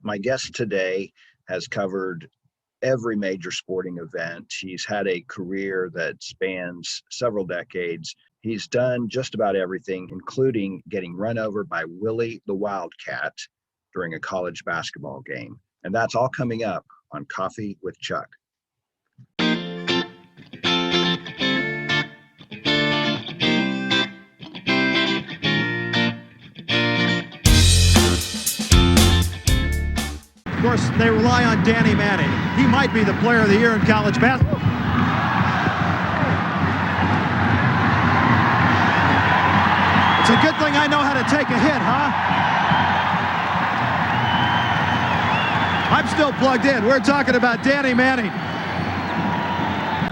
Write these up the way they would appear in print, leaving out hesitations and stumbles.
My guest today has covered every major sporting event. He's had a career that spans several decades. He's done just about everything, including getting run over by Willie the Wildcat during a college basketball game. And that's all coming up on Coffee with Chuck. Of course, they rely on Danny Manning. He might be the player of the year in college basketball. It's a good thing I know how to take a hit, huh? I'm still plugged in. We're talking about Danny Manning.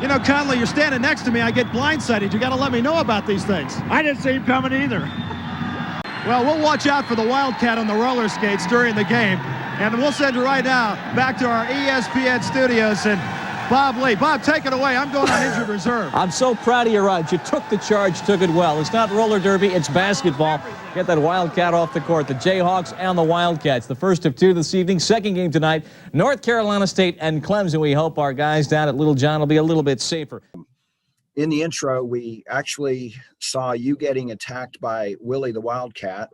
You know, Conley, you're standing next to me. I get blindsided. You got to let me know about these things. I didn't see him coming either. Well, we'll watch out for the Wildcat on the roller skates during the game. And we'll send you right now back to our ESPN studios and Bob Lee. Bob, take it away. I'm going on injured reserve. I'm so proud of you, Rod. You took the charge, took it well. It's not roller derby, it's basketball. Get that Wildcat off the court. The Jayhawks and the Wildcats. The first of two this evening. Second game tonight. North Carolina State and Clemson. We hope our guys down at Little John will be a little bit safer. In the intro, we actually saw you getting attacked by Willie the Wildcat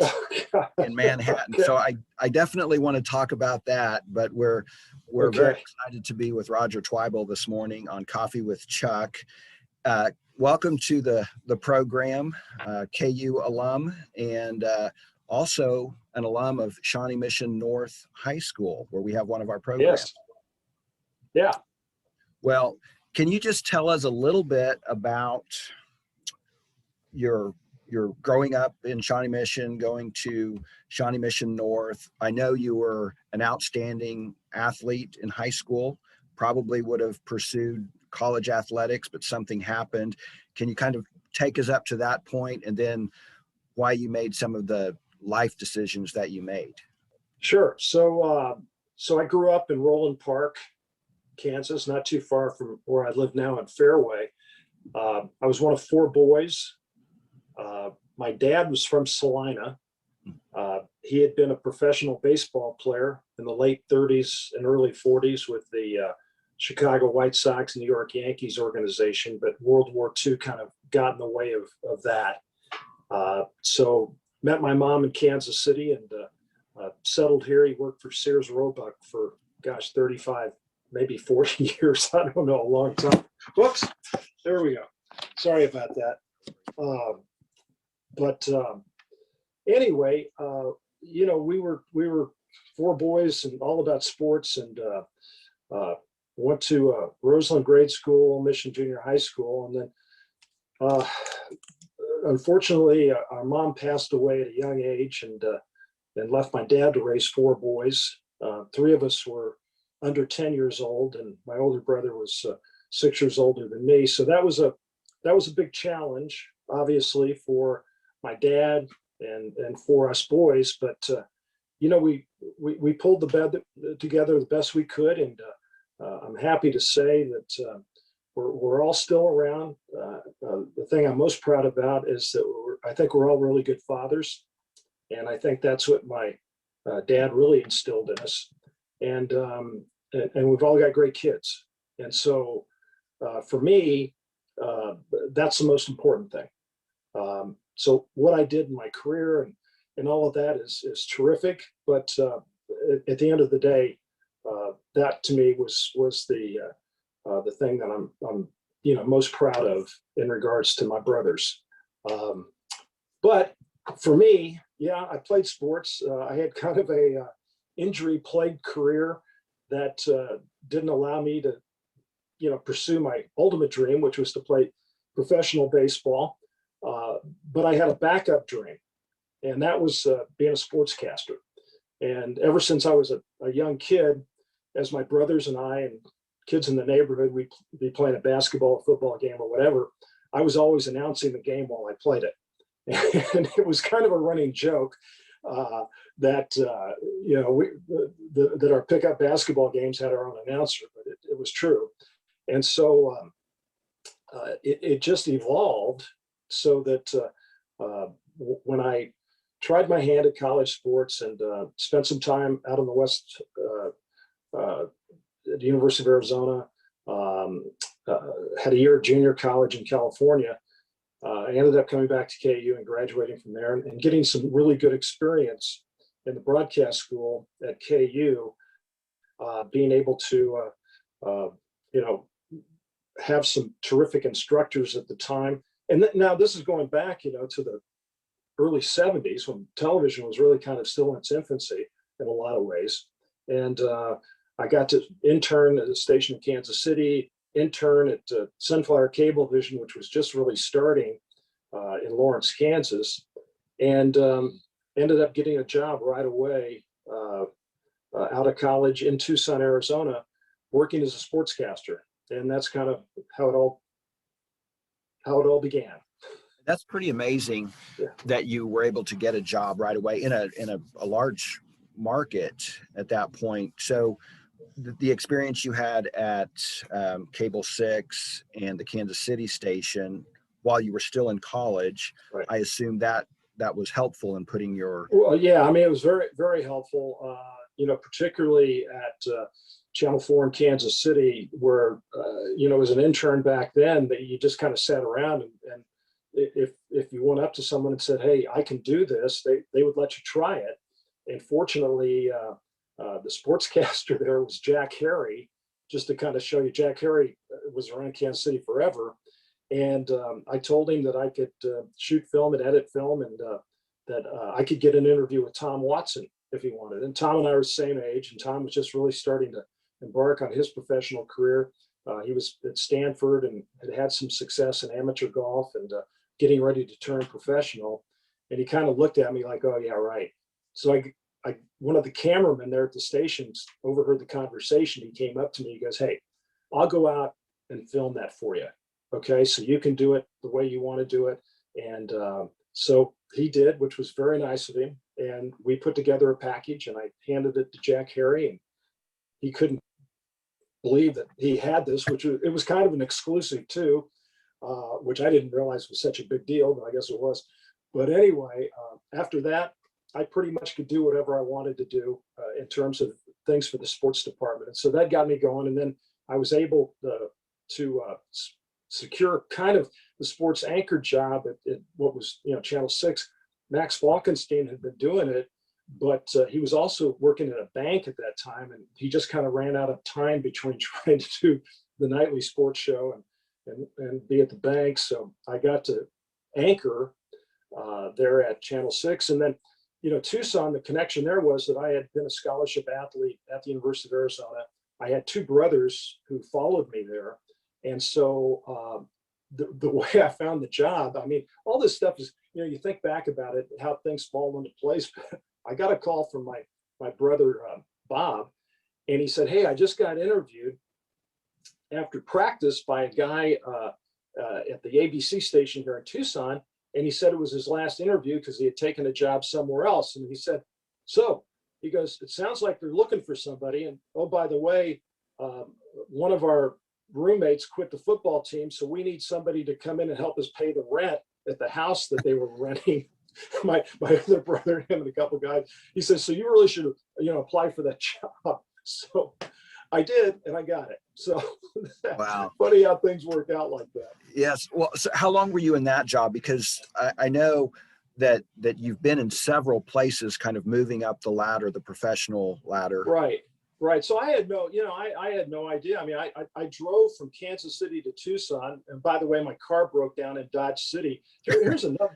in Manhattan. So I definitely want to talk about that, but we're very excited to be with Roger Twibell this morning on Coffee with Chuck. Welcome to the program, KU alum, and also an alum of Shawnee Mission North High School, where we have one of our programs. Yes. Yeah. Well, can you just tell us a little bit about your growing up in Shawnee Mission, going to Shawnee Mission North? I know you were an outstanding athlete in high school, probably would have pursued college athletics, but something happened. Can you kind of take us up to that point, and then why you made some of the life decisions that you made? Sure. So I grew up in Roland Park, Kansas, not too far from where I live now in Fairway. I was one of four boys. My dad was from Salina. He had been a professional baseball player in the late 30s and early 40s with the Chicago White Sox and New York Yankees organization, but World War II kind of got in the way of that. So met my mom in Kansas City and settled here. He worked for Sears Roebuck for, 35, maybe 40 years. I don't know, a long time. Whoops, there we go. Sorry about that. Anyway, you know, we were four boys and all about sports, and went to Roseland Grade School, Mission Junior High School, and then unfortunately, our mom passed away at a young age, and left my dad to raise four boys. Three of us were under 10 years old, and my older brother was 6 years older than me. So that was a big challenge, obviously, for my dad and for us boys. But you know, we pulled the bed together the best we could, and I'm happy to say that we're all still around. The thing I'm most proud about is that I think we're all really good fathers, and I think that's what my dad really instilled in us. And we've all got great kids. And so for me, that's the most important thing. So what I did in my career and all of that is terrific. But at the end of the day, that to me was the thing that I'm most proud of in regards to my brothers. But for me, yeah, I played sports. I had kind of a injury-plagued career that didn't allow me to, pursue my ultimate dream, which was to play professional baseball. But I had a backup dream, and that was being a sportscaster. And ever since I was a young kid, as my brothers and I and kids in the neighborhood, we'd be playing a basketball, football game, or whatever, I was always announcing the game while I played it. And it was kind of a running joke that that our pickup basketball games had our own announcer, but it was true. And so it just evolved so that when I tried my hand at college sports and spent some time out on the West at the University of Arizona. Had a year at junior college in California. I ended up coming back to KU and graduating from there and getting some really good experience in the broadcast school at KU, being able to, have some terrific instructors at the time. And now this is going back, to the early 70s when television was really kind of still in its infancy in a lot of ways. And I got to intern at a station in Kansas City, intern at Sunflower Cablevision, which was just really starting in Lawrence, Kansas, and ended up getting a job right away out of college in Tucson, Arizona, working as a sportscaster. And that's kind of how it all began. That's pretty amazing that you were able to get a job right away in a large market at that point. So the experience you had at Cable 6 and the Kansas City station while you were still in college, right. I assume that was helpful in putting your... Well, yeah, I mean, it was very, very helpful, particularly at Channel 4 in Kansas City, where, as an intern back then, that you just kind of sat around and if you went up to someone and said, hey, I can do this, they would let you try it. And fortunately, the sportscaster there was Jack Harry, just to kind of show you, Jack Harry was around Kansas City forever. And I told him that I could shoot film and edit film, and that I could get an interview with Tom Watson if he wanted. And Tom and I were the same age, and Tom was just really starting to embark on his professional career. He was at Stanford and had some success in amateur golf and getting ready to turn professional. And he kind of looked at me like, oh, yeah, right. So one of the cameramen there at the station overheard the conversation. He came up to me, he goes, hey, I'll go out and film that for you. Okay, so you can do it the way you want to do it. And so he did, which was very nice of him. And we put together a package and I handed it to Jack Harry, and he couldn't believe that he had this, it was kind of an exclusive too, which I didn't realize was such a big deal, but I guess it was. But anyway, after that, I pretty much could do whatever I wanted to do in terms of things for the sports department. And so that got me going. And then I was able to secure kind of the sports anchor job at what was, Channel 6. Max Falkenstein had been doing it, but he was also working at a bank at that time. And he just kind of ran out of time between trying to do the nightly sports show and be at the bank. So I got to anchor there at Channel 6. And then, Tucson, the connection there was that I had been a scholarship athlete at the University of Arizona. I had two brothers who followed me there. And so the way I found the job, I mean, all this stuff is, you think back about it, how things fall into place. I got a call from my brother, Bob, and he said, hey, I just got interviewed after practice by a guy at the ABC station here in Tucson. And he said it was his last interview because he had taken a job somewhere else. And he said, so he goes, it sounds like they're looking for somebody. And oh, by the way, one of our roommates quit the football team, so we need somebody to come in and help us pay the rent at the house that they were renting. my other brother, him, and a couple of guys. He says, so you really should, apply for that job. So I did, and I got it. So wow, funny how things work out like that. Yes. Well, so how long were you in that job? Because I know that you've been in several places, kind of moving up the ladder, the professional ladder. Right. So I had no, I had no idea. I mean, I drove from Kansas City to Tucson. And by the way, my car broke down in Dodge City. Here's another,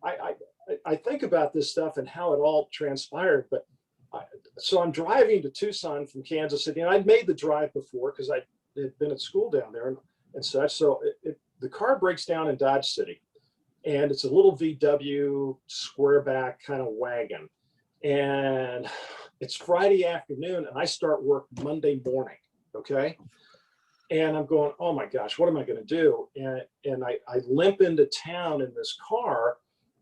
I think about this stuff and how it all transpired. But so I'm driving to Tucson from Kansas City, and I'd made the drive before because I had been at school down there and such. So the car breaks down in Dodge City, and it's a little VW square back kind of wagon. And it's Friday afternoon, and I start work Monday morning. Okay. And I'm going, oh my gosh, what am I going to do? And I limp into town in this car,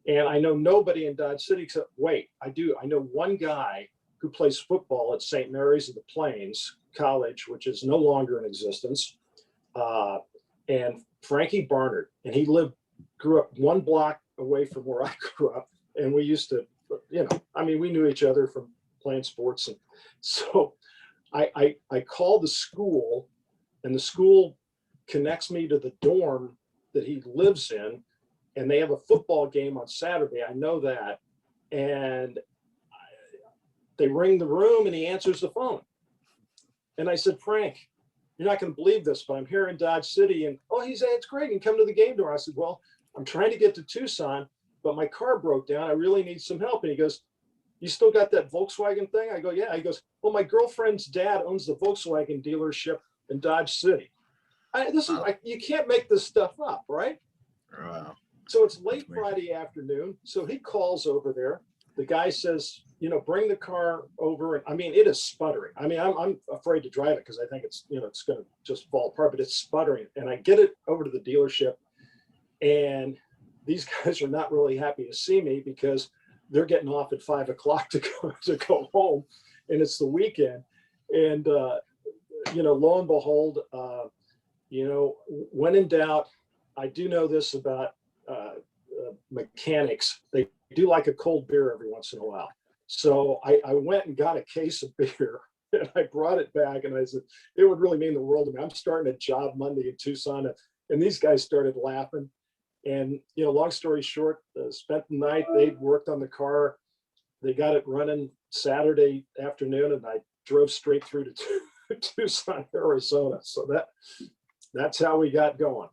and I know nobody in Dodge City except, wait, I do. I know one guy who plays football at St. Mary's of the Plains College, which is no longer in existence. And Frankie Barnard, and he grew up one block away from where I grew up. and we used to, we knew each other from playing sports. And so I called the school, and the school connects me to the dorm that he lives in, and they have a football game on Saturday. I know that. And they ring the room, and he answers the phone. And I said, Frank, you're not going to believe this, but I'm here in Dodge City. And, he said, it's great. You can come to the game tomorrow. I said, well, I'm trying to get to Tucson, but my car broke down. I really need some help. And he goes, you still got that Volkswagen thing? I go, yeah. He goes, well, my girlfriend's dad owns the Volkswagen dealership in Dodge City. You can't make this stuff up, right? Wow. So it's late Friday afternoon. So he calls over there. The guy says, bring the car over. And it is sputtering. I'm afraid to drive it because I think it's going to just fall apart, but it's sputtering. And I get it over to the dealership, and these guys are not really happy to see me because they're getting off at 5 o'clock to go home, and it's the weekend. And, lo and behold, when in doubt, I do know this about mechanics. They do like a cold beer every once in a while. So I went and got a case of beer, and I brought it back, and I said, it would really mean the world to me. I'm starting a job Monday in Tucson, and these guys started laughing. And, long story short, spent the night. They worked on the car. They got it running Saturday afternoon, and I drove straight through to Tucson, Arizona. So that's how we got going.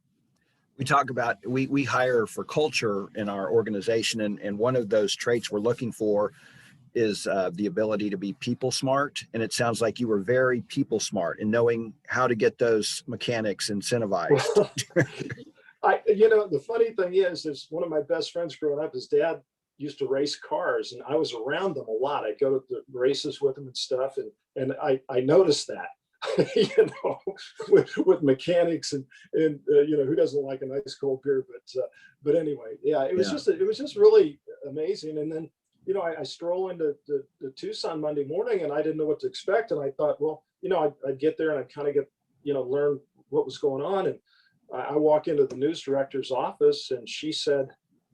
We talk about, we hire for culture in our organization. And one of those traits we're looking for is the ability to be people smart. And it sounds like you were very people smart in knowing how to get those mechanics incentivized. The funny thing is one of my best friends growing up, his dad used to race cars, and I was around them a lot. I'd go to the races with him and stuff. And I noticed that, with mechanics and who doesn't like a nice cold beer, but anyway, yeah, it was just really amazing. And then, I stroll into the Tucson Monday morning, and I didn't know what to expect. And I thought, well, I'd get there and I'd kind of get, learn what was going on. And I walk into the news director's office, and she said,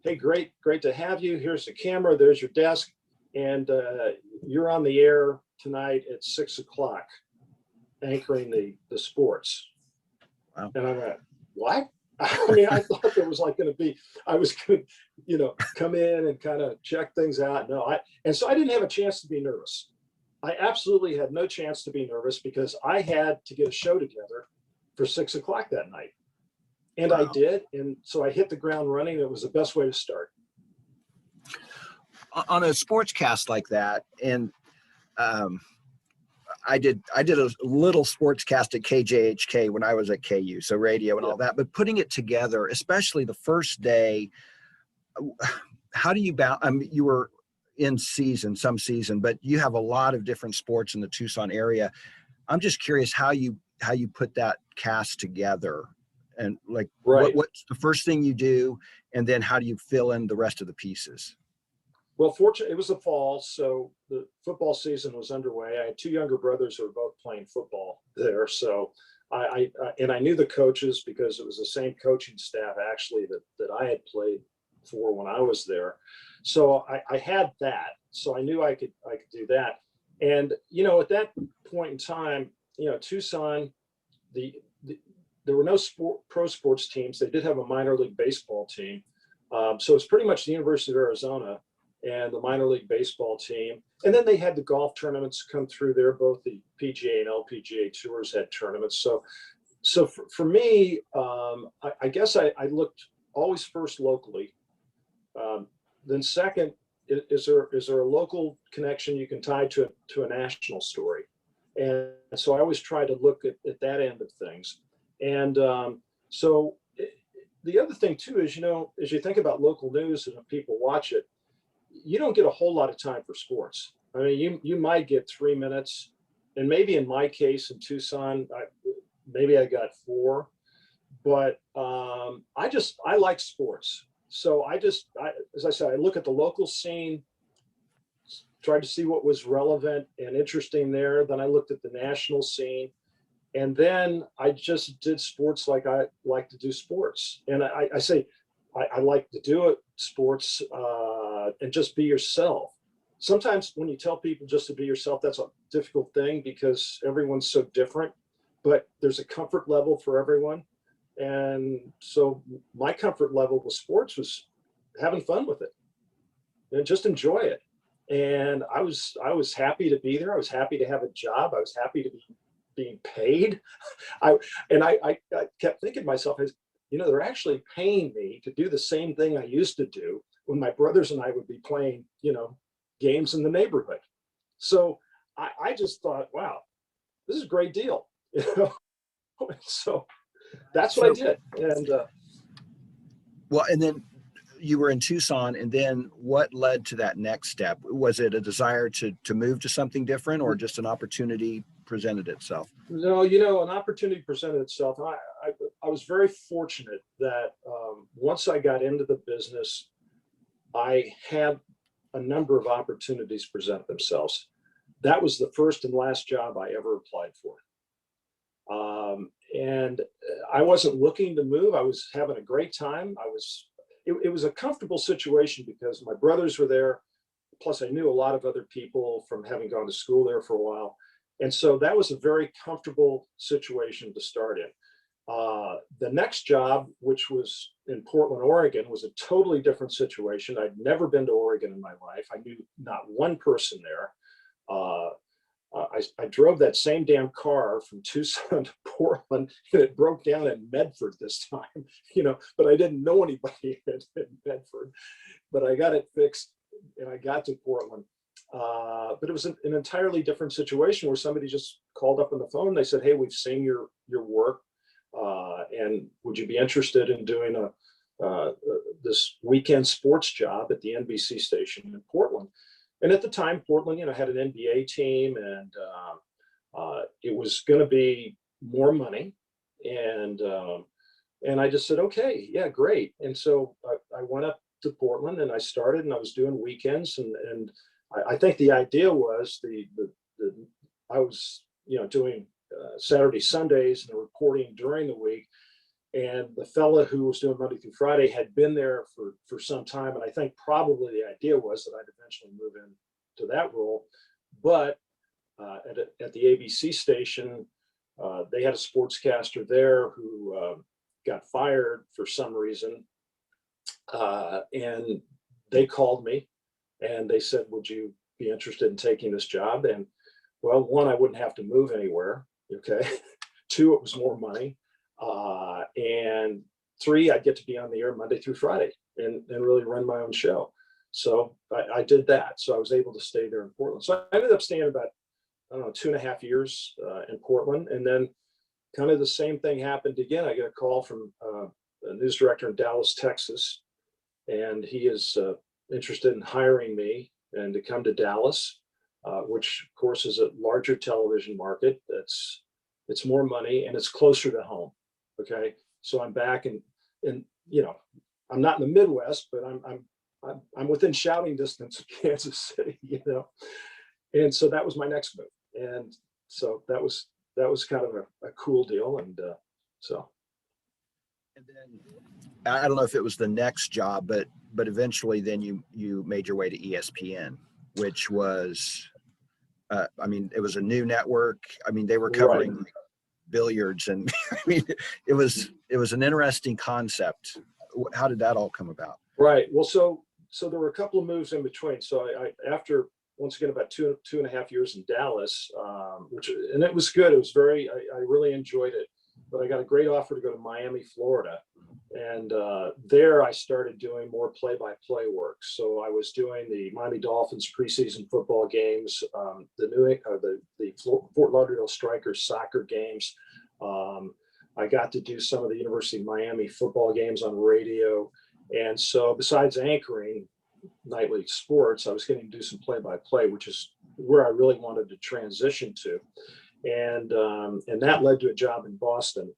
hey, great to have you. Here's the camera. There's your desk. And you're on the air tonight at 6 o'clock, anchoring the sports. Wow. And I'm like, what? I thought there was I was going to, come in and kind of check things out. And so I didn't have a chance to be nervous. I absolutely had no chance to be nervous because I had to get a show together for 6 o'clock that night. And wow. I did. And so I hit the ground running. It was the best way to start. On a sportscast like that, and I did a little sportscast at KJHK when I was at KU, so radio and all that, but putting it together, especially the first day, how do you you were in some season, but you have a lot of different sports in the Tucson area. I'm just curious how you put that cast together, and what's the first thing you do, and then how do you fill in the rest of the pieces? Well, fortunately, it was the fall, so the football season was underway. I had two younger brothers who were both playing football there, so I knew the coaches because it was the same coaching staff actually that I had played for when I was there. So I had that, so I knew I could do that. And at that point in time, Tucson, there were no pro sports teams. They did have a minor league baseball team, so it's pretty much the University of Arizona and the minor league baseball team. And then they had the golf tournaments come through there. Both the PGA and LPGA tours had tournaments. So for me, I guess I looked always first locally. Then second, is there a local connection you can tie to a national story? And so I always try to look at that end of things. And the other thing too is, as you think about local news and people watch it, you don't get a whole lot of time for sports. I mean, you might get 3 minutes, and maybe in my case in Tucson, maybe I got 4, but I like sports. So as I said, I look at the local scene, tried to see what was relevant and interesting there. Then I looked at the national scene, and then I just did sports like I like to do sports. And I say, I like to do it sports and just be yourself. Sometimes when you tell people just to be yourself, that's a difficult thing because everyone's so different, but there's a comfort level for everyone. And so my comfort level with sports was having fun with it and just enjoy it. And I was happy to be there. I was happy to have a job. I was happy to be being paid. I kept thinking to myself, they're actually paying me to do the same thing I used to do when my brothers and I would be playing, games in the neighborhood. So I just thought, wow, this is a great deal. So that's what I did. And well, and then you were in Tucson, and then what led to that next step? Was it a desire to move to something different, or just an opportunity presented itself? No, an opportunity presented itself. I was very fortunate that once I got into the business, I had a number of opportunities present themselves. That was the first and last job I ever applied for. And I wasn't looking to move. I was having a great time. It was a comfortable situation because my brothers were there. Plus I knew a lot of other people from having gone to school there for a while. And so that was a very comfortable situation to start in. The next job, which was in Portland, Oregon, was a totally different situation. I'd never been to Oregon in my life. I knew not one person there. I drove that same damn car from Tucson to Portland, and it broke down in Medford this time, but I didn't know anybody in Medford. But I got it fixed and I got to Portland. But it was an entirely different situation where somebody just called up on the phone. They said, "Hey, we've seen your work, and would you be interested in doing this weekend sports job at the NBC station in Portland?" And at the time, Portland, had an NBA team, and it was going to be more money. And I just said, "Okay, yeah, great." And so I went up to Portland and I started, and I was doing weekends, and I think the idea was I was doing Saturday, Sundays, and the reporting during the week. And the fella who was doing Monday through Friday had been there for some time. And I think probably the idea was that I'd eventually move into that role. But at the ABC station, they had a sportscaster there who got fired for some reason. And they called me and they said, "Would you be interested in taking this job?" And well, one, I wouldn't have to move anywhere. Okay. Two, it was more money. And three, I'd get to be on the air Monday through Friday and really run my own show. So I did that. So I was able to stay there in Portland. So I ended up staying about, 2.5 years in Portland. And then kind of the same thing happened again. I get a call from a news director in Dallas, Texas, and he is interested in hiring me and to come to Dallas, which of course is a larger television market. It's more money and it's closer to home. Okay. So I'm back and I'm not in the Midwest, but I'm within shouting distance of Kansas City, and so that was my next move. And so that was kind of a cool deal. And so. And then I don't know if it was the next job, but eventually then you made your way to ESPN, which was, it was a new network. They were covering Right. billiards, and it was an interesting concept. How did that all come about? Right. Well, so there were a couple of moves in between. So I after, once again, about 2.5 years in Dallas, and it was good. It was I really enjoyed it, but I got a great offer to go to Miami, Florida. And there I started doing more play-by-play work. So I was doing the Miami Dolphins preseason football games, the Fort Lauderdale Strikers soccer games. I got to do some of the University of Miami football games on radio. And so besides anchoring nightly sports, I was getting to do some play-by-play, which is where I really wanted to transition to. And that led to a job in Boston,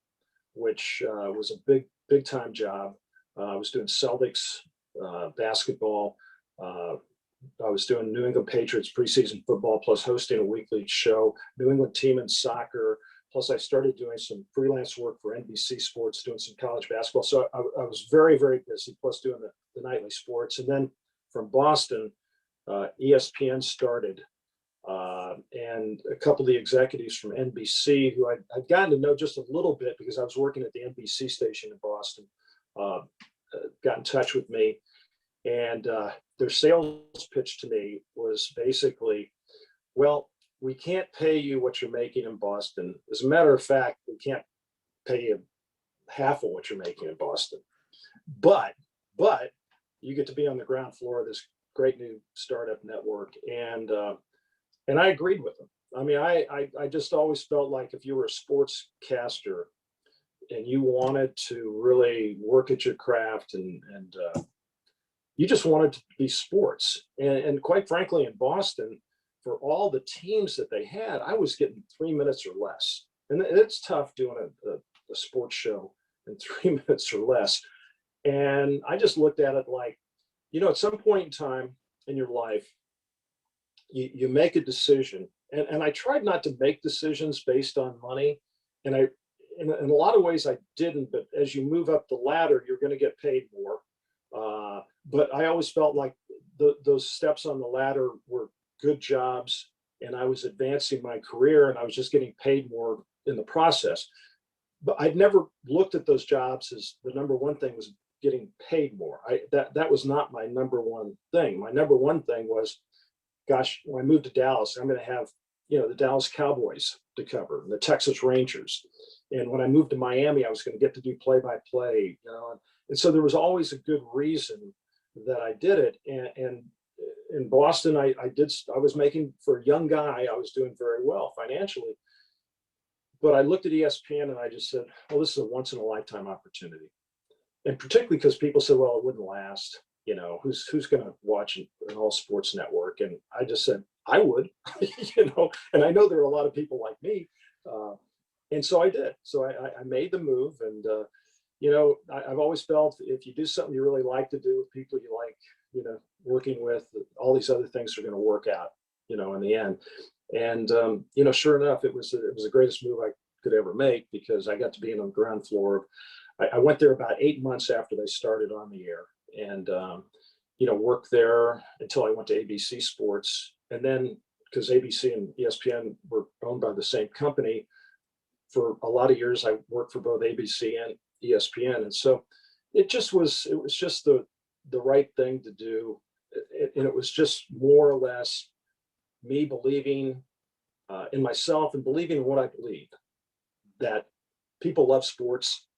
which was a big time job. I was doing Celtics basketball. I was doing New England Patriots preseason football, plus hosting a weekly show, New England team in soccer. Plus I started doing some freelance work for NBC Sports, doing some college basketball. So I was very, very busy, plus doing the nightly sports. And then from Boston, ESPN started. And a couple of the executives from NBC, who I'd gotten to know just a little bit because I was working at the NBC station in Boston, got in touch with me. And their sales pitch to me was basically, well, we can't pay you what you're making in Boston. As a matter of fact, we can't pay you half of what you're making in Boston. But you get to be on the ground floor of this great new startup network. And I agreed with them. I mean, I just always felt like if you were a sportscaster and you wanted to really work at your craft and you just wanted to be sports. And quite frankly, in Boston, for all the teams that they had, I was getting 3 minutes or less. And it's tough doing a sports show in 3 minutes or less. And I just looked at it like, at some point in time in your life, you make a decision. And I tried not to make decisions based on money. And in a lot of ways I didn't, but as you move up the ladder, you're going to get paid more. But I always felt like those steps on the ladder were good jobs, and I was advancing my career, and I was just getting paid more in the process. But I'd never looked at those jobs as the number one thing was getting paid more. That was not my number one thing. My number one thing was, gosh, when I moved to Dallas, I'm going to have, the Dallas Cowboys to cover, and the Texas Rangers. And when I moved to Miami, I was going to get to do play-by-play, and so there was always a good reason that I did it. And in Boston, I was making, for a young guy, I was doing very well financially. But I looked at ESPN and I just said, well, this is a once in a lifetime opportunity. And particularly because people said, well, it wouldn't last. Who's going to watch an all sports network? And I just said, I would, and I know there are a lot of people like me. And so I did. So I made the move. And, I've always felt if you do something you really like to do with people you like, working with, all these other things are going to work out, in the end. And, sure enough, it was the greatest move I could ever make because I got to be on the ground floor. I went there about 8 months after they started on the air and, worked there until I went to ABC Sports. And then because ABC and ESPN were owned by the same company, for a lot of years, I worked for both ABC and ESPN. And so it was just the right thing to do. And it was just more or less me believing in myself and believing in what I believe, that people love sports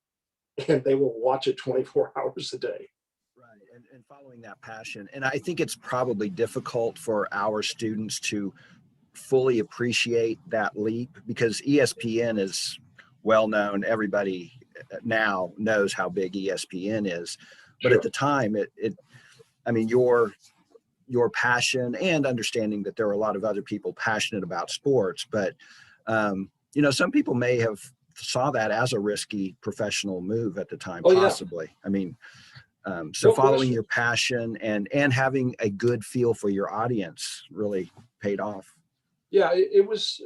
and they will watch it 24 hours a day. Right. And following that passion. And I think it's probably difficult for our students to fully appreciate that leap because ESPN is well known. Everybody now knows how big ESPN is. But Sure. At the time, your passion and understanding that there are a lot of other people passionate about sports, but some people may have saw that as a risky professional move at the time, possibly. Yeah. So following your passion and having a good feel for your audience really paid off. Yeah, it was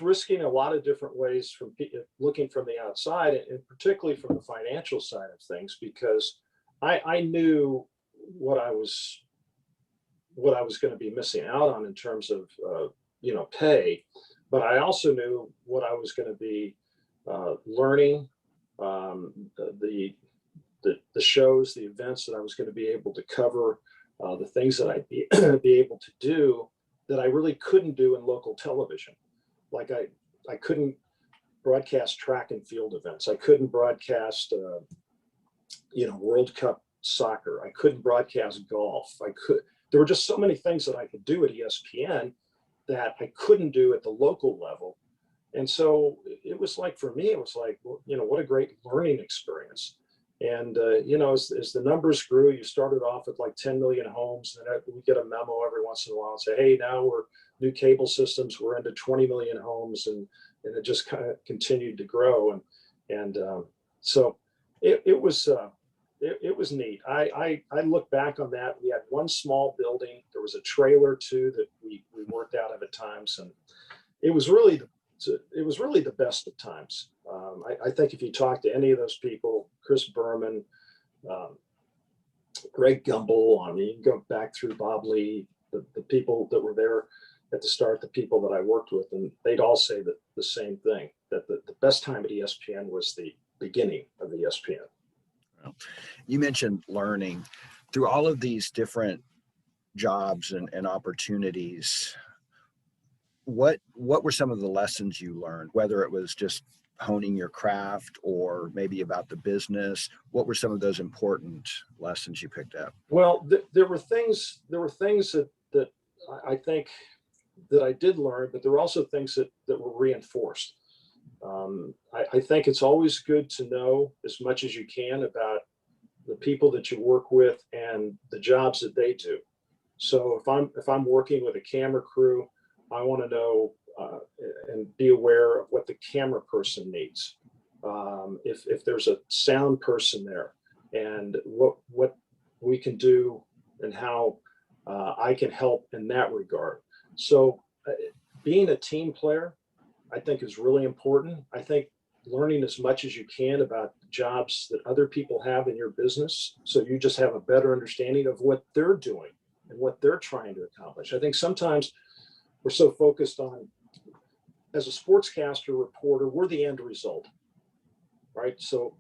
risking a lot of different ways from looking from the outside, and particularly from the financial side of things, because I knew what I was going to be missing out on in terms of pay, but I also knew what I was going to be learning, the shows, the events that I was going to be able to cover, the things that I'd be able to do that I really couldn't do in local television. Like I couldn't broadcast track and field events. I couldn't broadcast, World Cup soccer. I couldn't broadcast golf. There were just so many things that I could do at ESPN that I couldn't do at the local level. And so it was like, for me, it was like, well, what a great learning experience. And, as the numbers grew, you started off with like 10 million homes. And then we get a memo every once in a while and say, hey, now we're new cable systems. We're into 20 million homes. And it just kind of continued to grow. And so it was neat. I look back on that. We had one small building. There was a trailer too that we worked out of at times. And it was really the best of times. I think if you talk to any of those people, Chris Berman, Greg Gumbel. I mean, you can go back through Bob Lee, the people that were there at the start, the people that I worked with, and they'd all say that the same thing, that the best time at ESPN was the beginning of ESPN. Well, you mentioned learning through all of these different jobs and opportunities. What were some of the lessons you learned, whether it was just honing your craft or maybe about the business? What were some of those important lessons you picked up? Well, there were things that I think that I did learn, but there were also things that were reinforced. I think it's always good to know as much as you can about the people that you work with and the jobs that they do. So if I'm working with a camera crew, I want to know and be aware of what the camera person needs. If there's a sound person there, and what we can do and how I can help in that regard. So being a team player, I think, is really important. I think learning as much as you can about jobs that other people have in your business, so you just have a better understanding of what they're doing and what they're trying to accomplish. I think sometimes we're so focused on, as a sportscaster reporter, we're the end result, right? So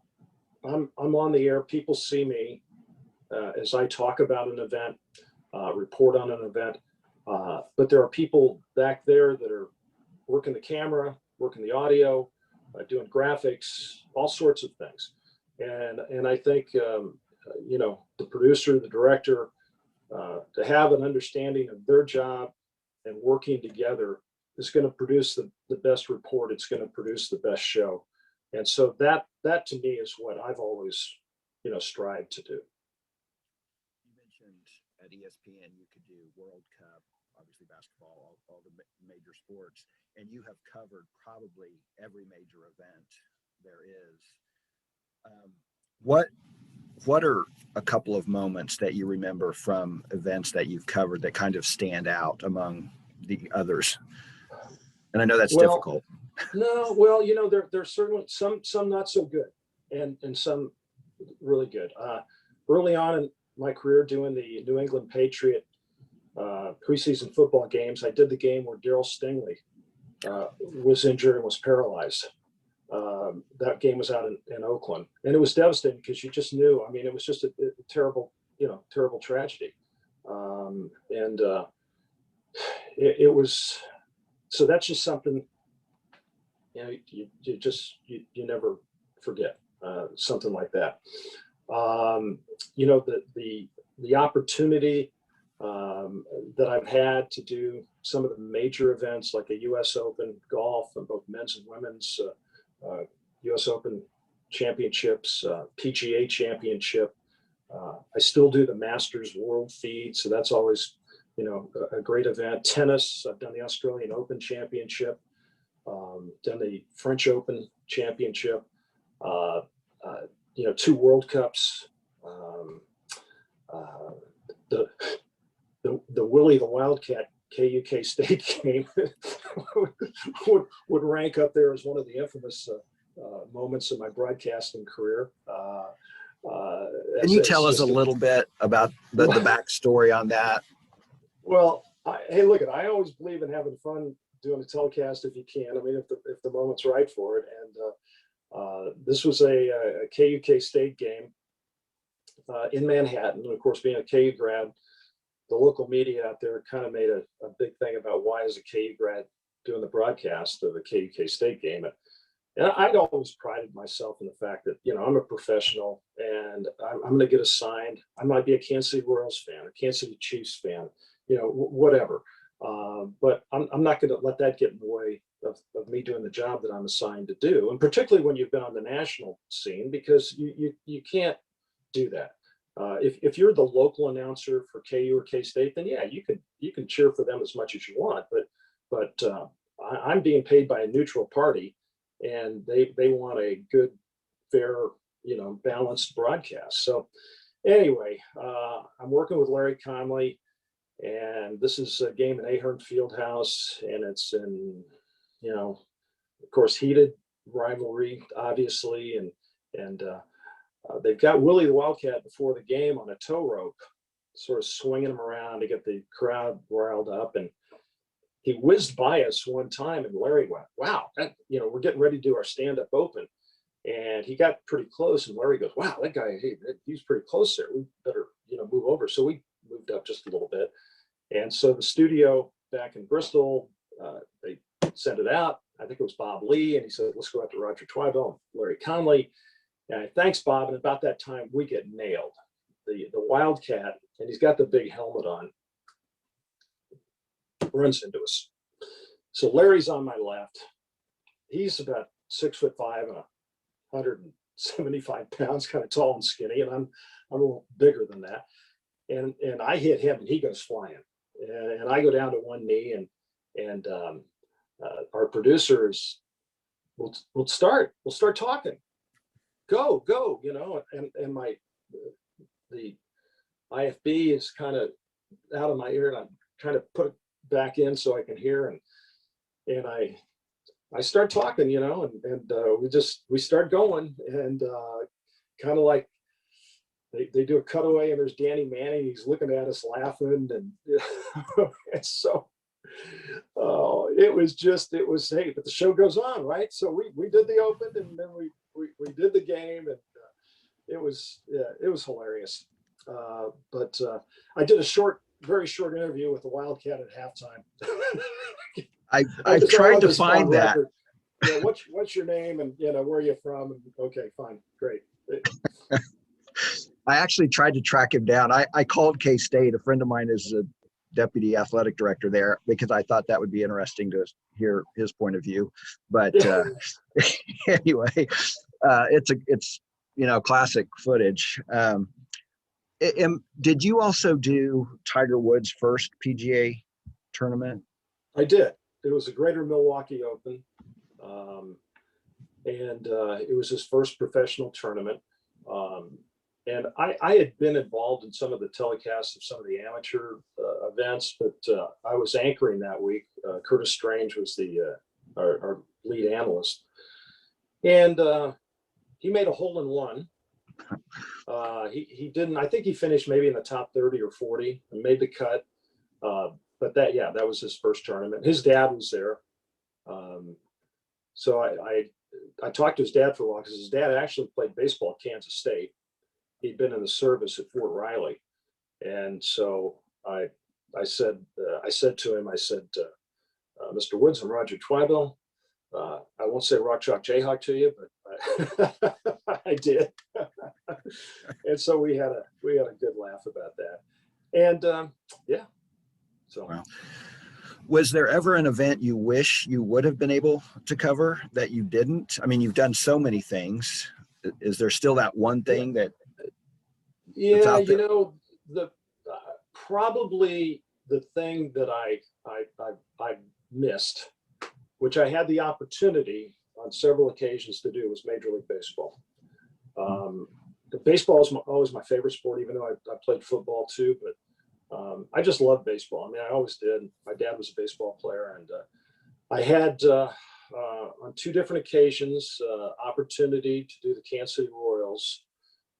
I'm on the air, people see me as I talk about an event, report on an event, but there are people back there that are working the camera, working the audio, doing graphics, all sorts of things. And I think, the producer, the director, to have an understanding of their job and working together is going to produce the best report. It's going to produce the best show. And so that to me is what I've always, strived to do. You mentioned at ESPN you could do World Cup, obviously basketball, all the major sports, and you have covered probably every major event there is. What are a couple of moments that you remember from events that you've covered that kind of stand out among the others? And I know that's difficult. No, well, there's certainly some not so good, and some really good. Early on in my career, doing the New England Patriot preseason football games, I did the game where Darryl Stingley was injured and was paralyzed. That game was out in Oakland, and it was devastating because you just knew. I mean, it was just a terrible, terrible tragedy, and it was. So that's just something, you never forget something like that. The opportunity that I've had to do some of the major events like a U.S. Open golf and both men's and women's, U.S. Open championships, PGA championship. I still do the Masters World Feed, so that's always, a great event. Tennis, I've done the Australian Open Championship, done the French Open Championship, 2 World Cups, the Willie the Wildcat KUK State game would rank up there as one of the infamous moments of my broadcasting career. Can you tell us a little bit about the backstory on that? Well, hey, look, I always believe in having fun doing a telecast if you can. I mean, if the moment's right for it. And this was a KUK State game in Manhattan. And of course, being a KU grad, the local media out there kind of made a big thing about why is a KU grad doing the broadcast of the KUK State game. And I'd always prided myself in the fact that, I'm a professional and I'm going to get assigned. I might be a Kansas City Royals fan, a Kansas City Chiefs fan, whatever. But I'm not going to let that get in the way of me doing the job that I'm assigned to do. And particularly when you've been on the national scene, because you can't do that. If you're the local announcer for KU or K-State, then yeah, you can cheer for them as much as you want. But I'm being paid by a neutral party, and they want a good, fair, balanced broadcast. So anyway, I'm working with Larry Conley, and this is a game in Ahern Fieldhouse, and it's in, of course, heated rivalry, obviously, and they've got Willie the Wildcat before the game on a tow rope, sort of swinging him around to get the crowd riled up. And he whizzed by us one time, and Larry went, "Wow, that, we're getting ready to do our stand-up open." And he got pretty close, and Larry goes, "Wow, that guy, he's pretty close there. We better, move over." So we moved up just a little bit. And so the studio back in Bristol, they sent it out. I think it was Bob Lee, and he said, "Let's go out to Roger Twibell and Larry Conley." And thanks, Bob. And about that time, we get nailed. The Wildcat, and he's got the big helmet on, runs into us. So Larry's on my left. He's about 6'5" and 175 pounds, kind of tall and skinny, and I'm a little bigger than that. And I hit him, and he goes flying, and I go down to one knee, and our producers, we'll start talking, go, and the IFB is kind of out of my ear, and I'm trying to put it back in so I can hear, and I start talking, and we start going, and kind of like they do a cutaway, and there's Danny Manning. He's looking at us laughing, and and so it was hey, but the show goes on, right? So we did the open, and then we did the game, and it was hilarious. But I did a very short interview with the Wildcat at halftime. I tried to find that. Yeah, what's your name, and where are you from? And, okay, fine, great. I actually tried to track him down. I called K-State. A friend of mine is a deputy athletic director there, because I thought that would be interesting to hear his point of view. But anyway, it's classic footage. Did you also do Tiger Woods' first PGA tournament? I did. It was a Greater Milwaukee Open, and it was his first professional tournament. And I had been involved in some of the telecasts of some of the amateur events, but I was anchoring that week. Curtis Strange was our lead analyst, and he made a hole in one. He didn't. I think he finished maybe in the top 30 or 40 and made the cut. But that was his first tournament. His dad was there, so I talked to his dad for a while, because his dad actually played baseball at Kansas State. He'd been in the service at Fort Riley, and so I said to him, "Mr. Woods, I'm Roger Twibell. I won't say Rock Chalk Jayhawk to you, but I did." And so we had a good laugh about that, and yeah. So, wow. Was there ever an event you wish you would have been able to cover that you didn't? I mean, you've done so many things. Is there still that one thing that? Yeah, probably the thing that I missed, which I had the opportunity on several occasions to do, was Major League Baseball. Baseball is always my favorite sport, even though I played football too. But I just love baseball. I mean, I always did. My dad was a baseball player, and I had on two different occasions opportunity to do the Kansas City Royals.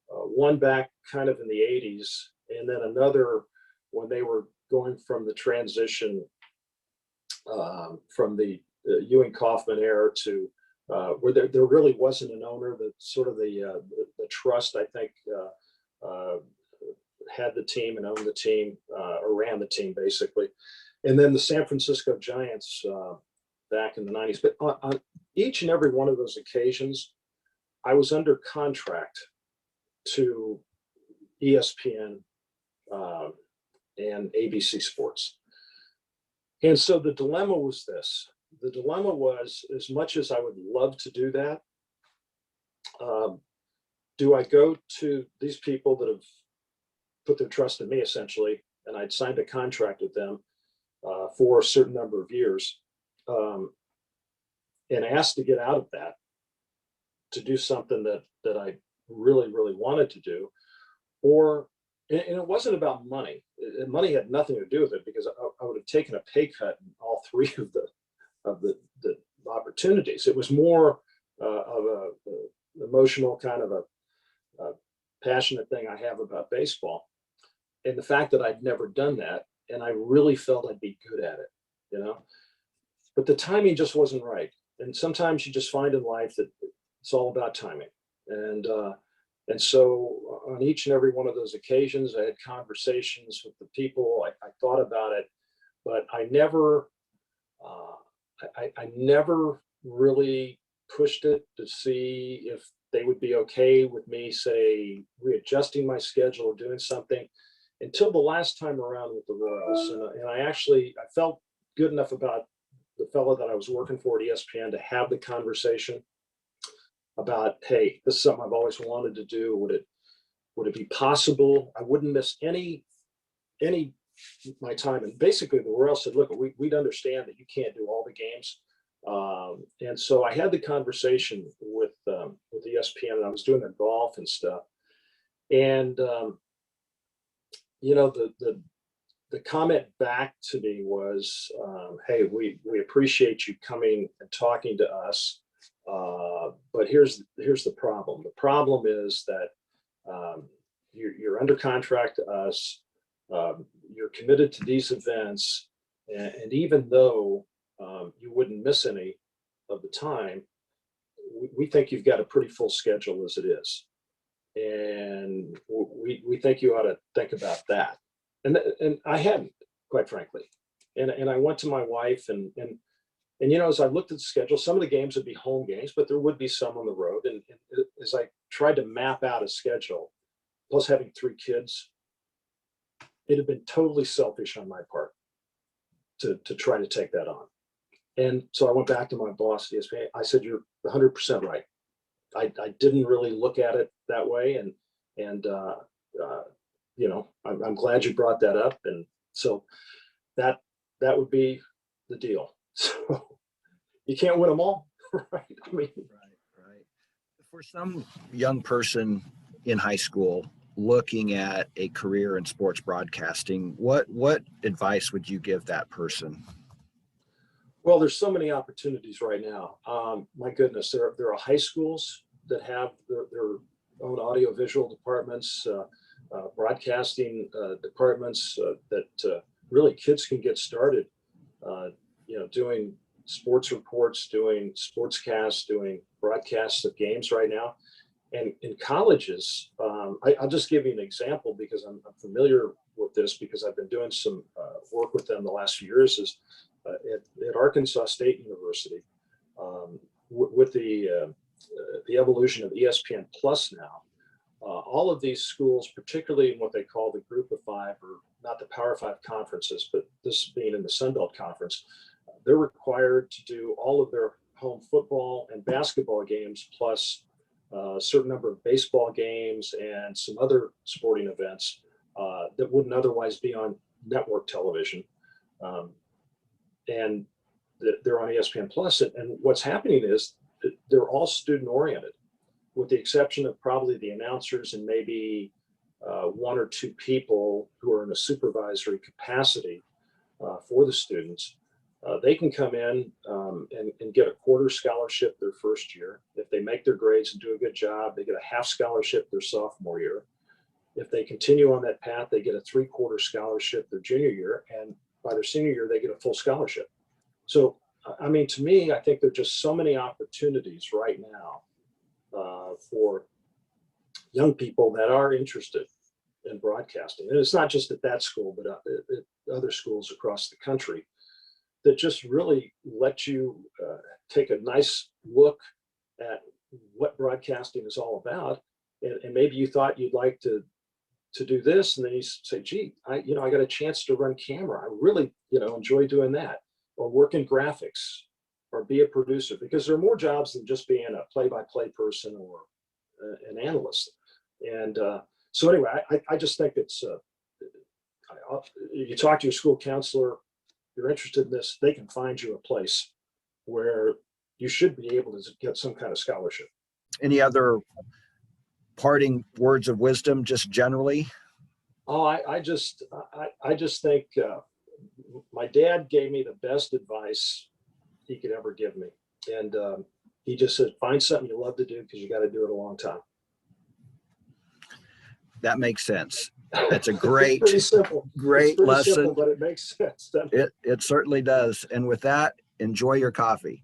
One back kind of in the 80s, and then another when they were going from the transition from the Ewing Kauffman era to where there really wasn't an owner. That sort of the trust, I think, had the team and owned the team, or ran the team basically. And then the San Francisco Giants back in the 90s. But on each and every one of those occasions, I was under contract to ESPN and ABC Sports. And so the dilemma was this. The dilemma was, as much as I would love to do that, do I go to these people that have put their trust in me, essentially, and I'd signed a contract with them for a certain number of years, and asked to get out of that to do something that I really, really wanted to do, and it wasn't about money. Money had nothing to do with it, because I would have taken a pay cut in all three of the opportunities. It was more of a emotional kind of a passionate thing I have about baseball. And the fact that I'd never done that, and I really felt I'd be good at it, you know, but the timing just wasn't right. And sometimes you just find in life that it's all about timing. And so on each and every one of those occasions, I had conversations with the people. I thought about it, but I never really pushed it to see if they would be okay with me, say, readjusting my schedule or doing something, until the last time around with the Royals. And I felt good enough about the fellow that I was working for at ESPN to have the conversation about, hey, this is something I've always wanted to do. Would it be possible? I wouldn't miss any my time. And basically the Royals said, look, we'd understand that you can't do all the games. And so I had the conversation with ESPN, and I was doing their golf and stuff. And, you know, the comment back to me was, hey, we appreciate you coming and talking to us. But here's the problem. The problem is that you're under contract to us. You're committed to these events. And even though you wouldn't miss any of the time, we think you've got a pretty full schedule as it is. And we think you ought to think about that. And I hadn't, quite frankly. And I went to my wife and you know, as I looked at the schedule, some of the games would be home games, but there would be some on the road. And as I tried to map out a schedule, plus having 3 kids, it had been totally selfish on my part to try to take that on. And so I went back to my boss at ESPN. I said, you're 100% right. I didn't really look at it that way. And you know, I'm glad you brought that up. And so that would be the deal. So you can't win them all, right? I mean, Right. For some young person in high school looking at a career in sports broadcasting, what advice would you give that person? well, there's so many opportunities right now. My goodness, there are high schools that have their own audiovisual departments, broadcasting departments that really kids can get started, you know, doing sports reports, doing sportscasts, doing broadcasts of games right now. And in colleges, I'll just give you an example because I'm familiar with this because I've been doing some work with them the last few years. Is at Arkansas State University, with the evolution of ESPN Plus now, all of these schools, particularly in what they call the Group of Five, or not the Power Five conferences, but this being in the Sun Belt Conference, they're required to do all of their home football and basketball games, plus a certain number of baseball games and some other sporting events that wouldn't otherwise be on network television. And they're on ESPN Plus. And what's happening is that they're all student oriented, with the exception of probably the announcers and maybe 1 or 2 people who are in a supervisory capacity for the students. They can come in and get a quarter scholarship their first year. If they make their grades and do a good job, they get a half scholarship their sophomore year. If they continue on that path, they get a 3/4 scholarship their junior year. And by their senior year, they get a full scholarship. So, I mean, to me, I think there are just so many opportunities right now for young people that are interested in broadcasting. And it's not just at that school, but at other schools across the country, that just really let you take a nice look at what broadcasting is all about. And maybe you thought you'd like to do this, and then you say, gee, I got a chance to run camera. I really, enjoy doing that, or work in graphics, or be a producer, because there are more jobs than just being a play-by-play person or an analyst. And so anyway, I just think it's, you talk to your school counselor, you're interested in this, they can find you a place where you should be able to get some kind of scholarship. Any other parting words of wisdom, just generally? Oh, I just think my dad gave me the best advice he could ever give me. And he just said, find something you love to do, because you got to do it a long time. That makes sense. That's a great, Pretty simple. great It's pretty lesson. simple, but it makes sense. Doesn't it? It certainly does. And with that, enjoy your coffee.